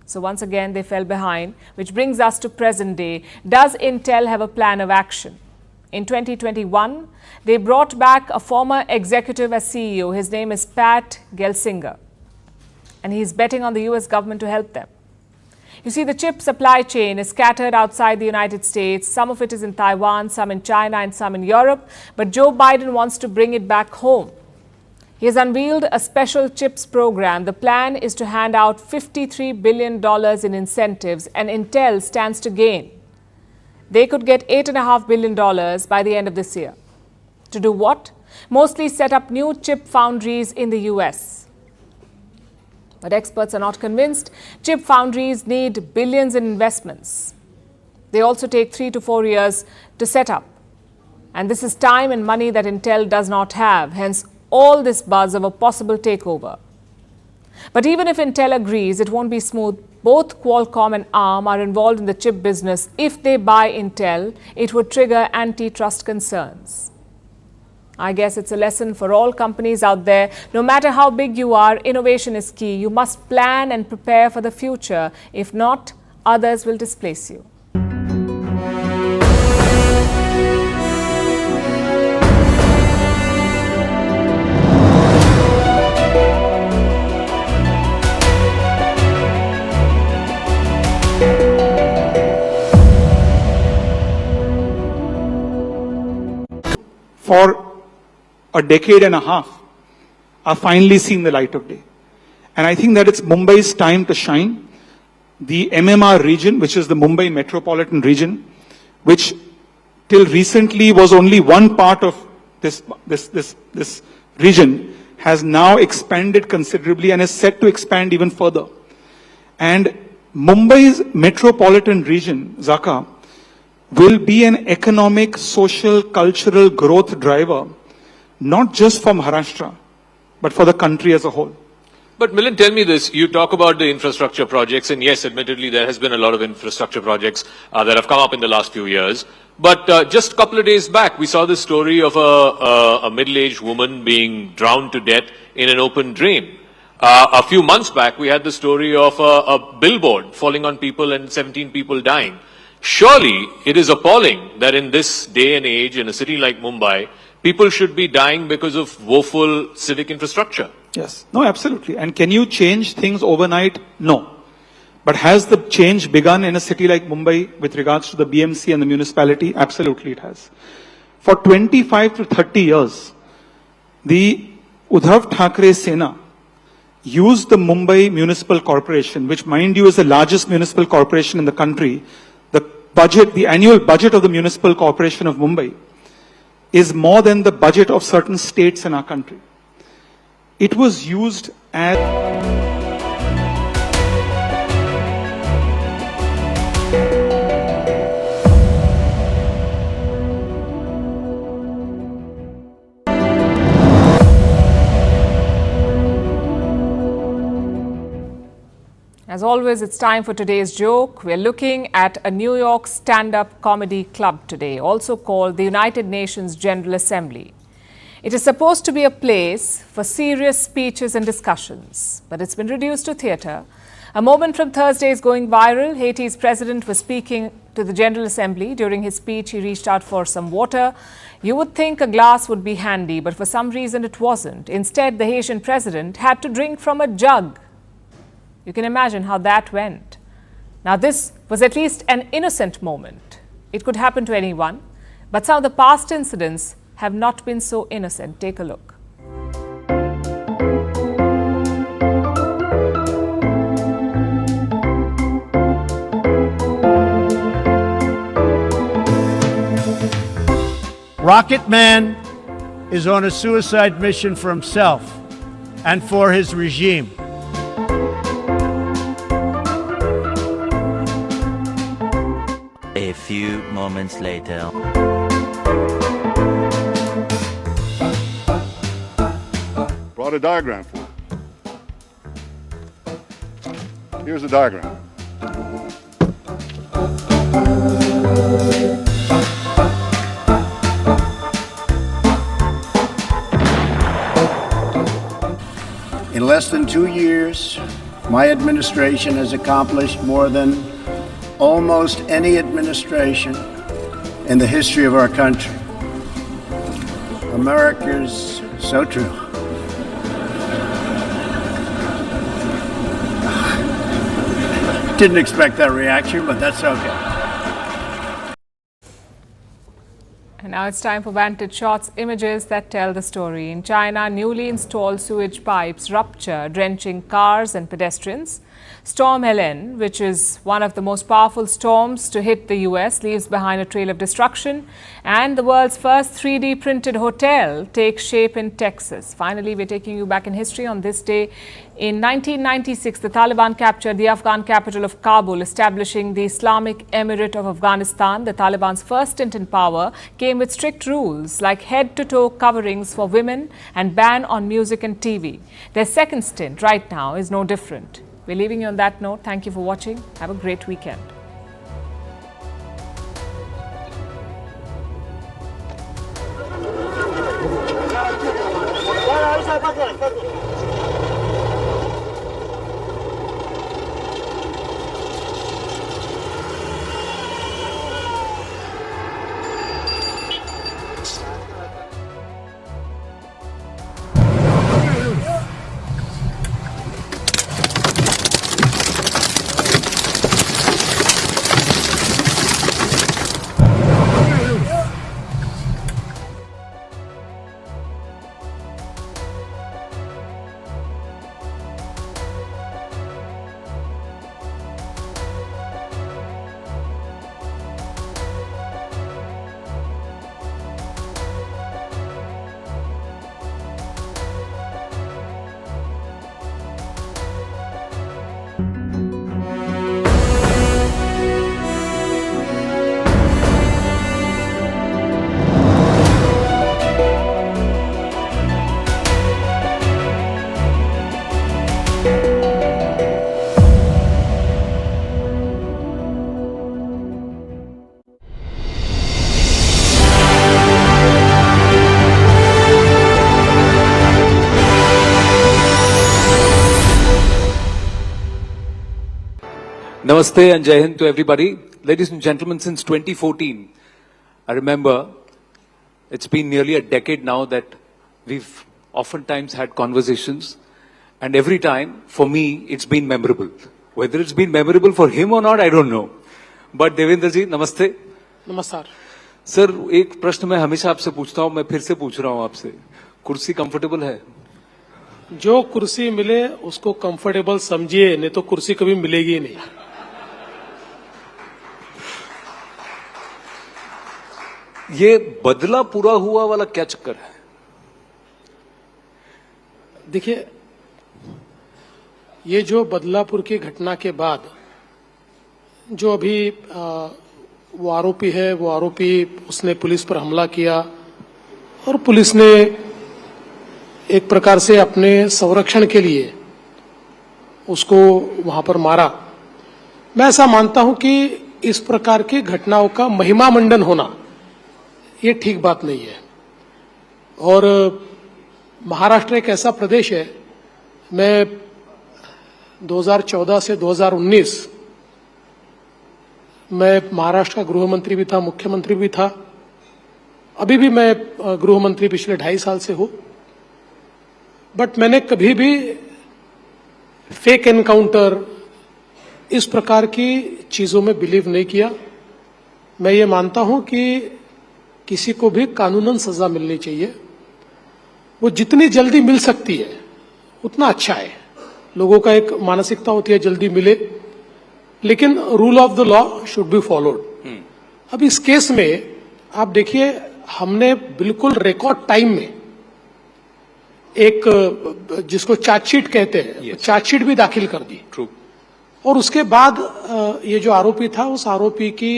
So once again, they fell behind, which brings us to present day. Does Intel have a plan of action? In 2021, they brought back a former executive as CEO. His name is Pat Gelsinger. And he's betting on the US government to help them. You see, the chip supply chain is scattered outside the United States. Some of it is in Taiwan, some in China, and some in Europe. But Joe Biden wants to bring it back home. He has unveiled a special chips program. The plan is to hand out $53 billion in incentives, and Intel stands to gain. They could get $8.5 billion by the end of this year. To do what? Mostly set up new chip foundries in the US. But experts are not convinced. Chip foundries need billions in investments. They also take 3 to 4 years to set up. And this is time and money that Intel does not have, hence all this buzz of a possible takeover. But even if Intel agrees, it won't be smooth. Both Qualcomm and ARM are involved in the chip business. If they buy Intel, it would trigger antitrust concerns. I guess it's a lesson for all companies out there. No matter how big you are, innovation is key. You must plan and prepare for the future. If not, others will displace you. For a decade and a half, are finally seeing the light of day. And I think that it's Mumbai's time to shine. The MMR region, which is the Mumbai metropolitan region, which till recently was only one part of this region, has now expanded considerably and is set to expand even further. And Mumbai's metropolitan region, Zaka, will be an economic, social, cultural growth driver, not just for Maharashtra, but for the country as a whole. But Milind, tell me this, you talk about the infrastructure projects, and yes, admittedly, there has been a lot of infrastructure projects that have come up in the last few years. But just a couple of days back, we saw the story of a middle-aged woman being drowned to death in an open drain. A few months back, we had the story of a billboard falling on people and 17 people dying. Surely, it is appalling that in this day and age, in a city like Mumbai, people should be dying because of woeful civic infrastructure. Yes. No, absolutely. And can you change things overnight? No. But has the change begun in a city like Mumbai with regards to the BMC and the municipality? Absolutely it has. For 25 to 30 years, the Uddhav Thackeray Sena used the Mumbai Municipal Corporation, which mind you is the largest municipal corporation in the country. The annual budget of the Municipal Corporation of Mumbai is more than the budget of certain states in our country. It was used as As always, it's time for today's joke. We're looking at a New York stand-up comedy club today, also called the United Nations General Assembly. It is supposed to be a place for serious speeches and discussions, but it's been reduced to theatre. A moment from Thursday is going viral. Haiti's president was speaking to the General Assembly. During his speech, he reached out for some water. You would think a glass would be handy, but for some reason it wasn't. Instead, the Haitian president had to drink from a jug. You can imagine how that went. Now, this was at least an innocent moment. It could happen to anyone, but some of the past incidents have not been so innocent. Take a look. Rocket Man is on a suicide mission for himself and for his regime. A few moments later. Brought a diagram for you. Here's the diagram. In less than 2 years, my administration has accomplished more than almost any administration in the history of our country. America's so true. Didn't expect that reaction, but that's okay. And now it's time for Vantage shots, images that tell the story. In China, newly installed sewage pipes rupture, drenching cars and pedestrians. Storm Helen, which is one of the most powerful storms to hit the US, leaves behind a trail of destruction. And the world's first 3D printed hotel takes shape in Texas. Finally, we're taking you back in history on this day. In 1996, the Taliban captured the Afghan capital of Kabul, establishing the Islamic Emirate of Afghanistan. The Taliban's first stint in power came with strict rules like head-to-toe coverings for women and ban on music and TV. Their second stint right now is no different. We're leaving you on that note. Thank you for watching. Have a great weekend. Namaste and Jai Hind to everybody. Ladies and gentlemen, since 2014, I remember it's been nearly a decade now that we've oftentimes had conversations, and every time, for me, it's been memorable. Whether it's been memorable for him or not, I don't know. But Devendra ji, namaste. नमस्कार sir, एक प्रश्न मैं हमेशा आपसे पूछता हूं, मैं फिर से पूछ रहा हूं आपसे, कुर्सी कंफर्टेबल है? जो कुर्सी मिले उसको कंफर्टेबल समझिए, नहीं तो कुर्सी कभी मिलेगी नहीं। ये बदला पूरा हुआ वाला क्या चक्कर है? देखिए, ये जो बदलापुर की घटना के बाद जो अभी वो आरोपी है, वो आरोपी उसने पुलिस पर हमला किया और पुलिस ने एक प्रकार से अपने संरक्षण के लिए उसको वहां पर मारा। मैं ऐसा मानता हूं कि इस प्रकार की घटनाओं का महिमा मंडन होना ये ठीक बात नहीं है। और महाराष्ट्र एक ऐसा प्रदेश है, मैं 2014 से 2019 मैं महाराष्ट्र का गृह मंत्री भी था, मुख्यमंत्री भी था। अभी भी मैं गृह मंत्री पिछले 2.5 साल से हूं। बट मैंने कभी भी फेक एनकाउंटर इस प्रकार की चीजों में बिलीव नहीं किया। मैं ये मानता हूं कि किसी को भी कानूनन सजा मिलनी चाहिए, वो जितनी जल्दी मिल सकती है उतना अच्छा है। लोगों का एक मानसिकता होती है जल्दी मिले, लेकिन rule of the law should be followed. अब इस केस में आप देखिए, हमने बिल्कुल रिकॉर्ड टाइम में एक जिसको चार्जशीट कहते हैं, चार्जशीट भी दाखिल कर दी। और उसके बाद ये जो आरोपी था, उस आरोपी की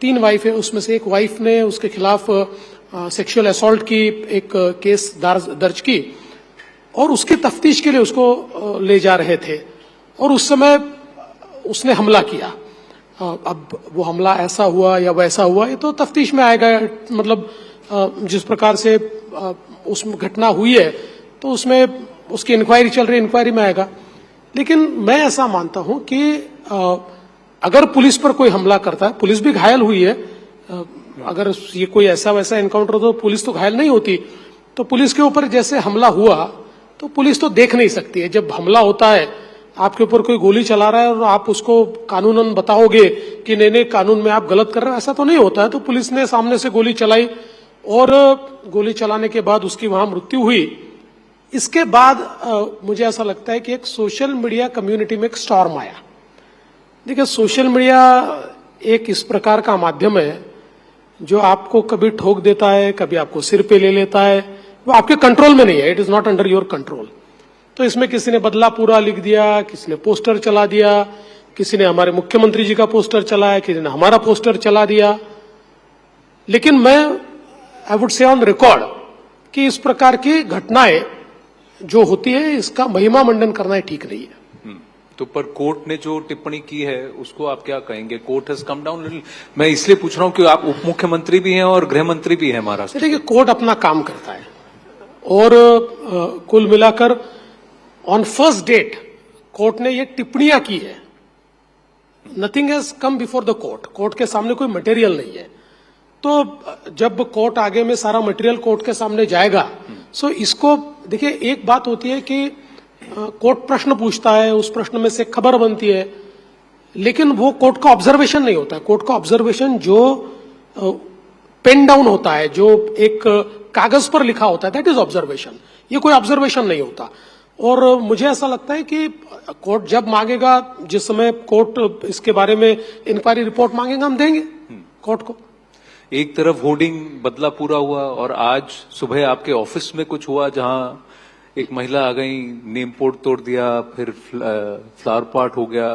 3 वाइफ है, उसमें से एक वाइफ ने उसके खिलाफ सेक्सुअल असॉल्ट की एक केस दर्ज की और उसकी तफ्तीश के लिए उसको ले जा रहे थे और उस समय उसने हमला किया। अब वो हमला ऐसा हुआ या वैसा हुआ ये तो तफ्तीश में आएगा। मतलब जिस प्रकार से उस घटना हुई है तो उसमें उसकी इंक्वायरी चल रही है, इंक्वायरी में आएगा। लेकिन मैं ऐसा मानता हूं कि अगर पुलिस पर कोई हमला करता है, पुलिस भी घायल हुई है, अगर ये कोई ऐसा वैसा एनकाउंटर हो तो पुलिस तो घायल नहीं होती। तो पुलिस के ऊपर जैसे हमला हुआ तो पुलिस तो देख नहीं सकती है। जब हमला होता है, आपके ऊपर कोई गोली चला रहा है और आप उसको कानूनन बताओगे कि नहीं कानून में आप गलत कर रहे हो, ऐसा तो नहीं होता है। तो पुलिस ने सामने से गोली चलाई और गोली चलाने के बाद उसकी वहां मृत्यु हुई। इसके बाद मुझे ऐसा लगता है कि एक सोशल मीडिया कम्युनिटी में एक स्टॉर्म आया। देखिए, सोशल मीडिया एक इस प्रकार का माध्यम है जो आपको कभी ठोक देता है, कभी आपको सिर पे ले लेता है। वो आपके कंट्रोल में नहीं है, it is not under your control. तो इसमें किसी ने बदला पूरा लिख दिया, किसी ने पोस्टर चला दिया, किसी ने हमारे मुख्यमंत्री जी का पोस्टर चलाया, किसी ने हमारा पोस्टर चला दिया। लेकिन मैं I would say on record कि इस प्रकार की घटनाएं जो होती है इसका महिमा मंडन करना ठीक नहीं है। तो पर कोर्ट ने जो टिप्पणी की है उसको आप क्या कहेंगे? Court has come down little. मैं इसलिए पूछ रहा हूं कि आप उप मुख्यमंत्री भी हैं और गृह मंत्री भी हैं महाराष्ट्र। देखिए, कोर्ट अपना काम करता है और कुल मिलाकर ऑन फर्स्ट डेट कोर्ट ने ये टिप्पणियां की है। Nothing has come before the court. Court के सामने कोई मटेरियल नहीं है। तो जब कोर्ट आगे में सारा मटेरियल कोर्ट के सामने जाएगा, सो इसको देखिए, एक बात होती है कि कोर्ट प्रश्न पूछता है, उस प्रश्न में से खबर बनती है, लेकिन वो कोर्ट का ऑब्जर्वेशन नहीं होता है। कोर्ट का ऑब्जर्वेशन जो पेन डाउन होता है, जो एक कागज पर लिखा होता है, दैट इज ऑब्जर्वेशन। ये कोई ऑब्जर्वेशन नहीं होता। और मुझे ऐसा लगता है कि कोर्ट जब मांगेगा, जिस समय कोर्ट इसके बारे में इंक्वायरी रिपोर्ट मांगेगा, हम देंगे कोर्ट को। एक तरफ होर्डिंग बदला पूरा हुआ और आज सुबह आपके ऑफिस में कुछ हुआ जहां एक महिला आ गई, नेम बोर्ड तोड़ दिया, फिर फ्लावर पॉट हो गया।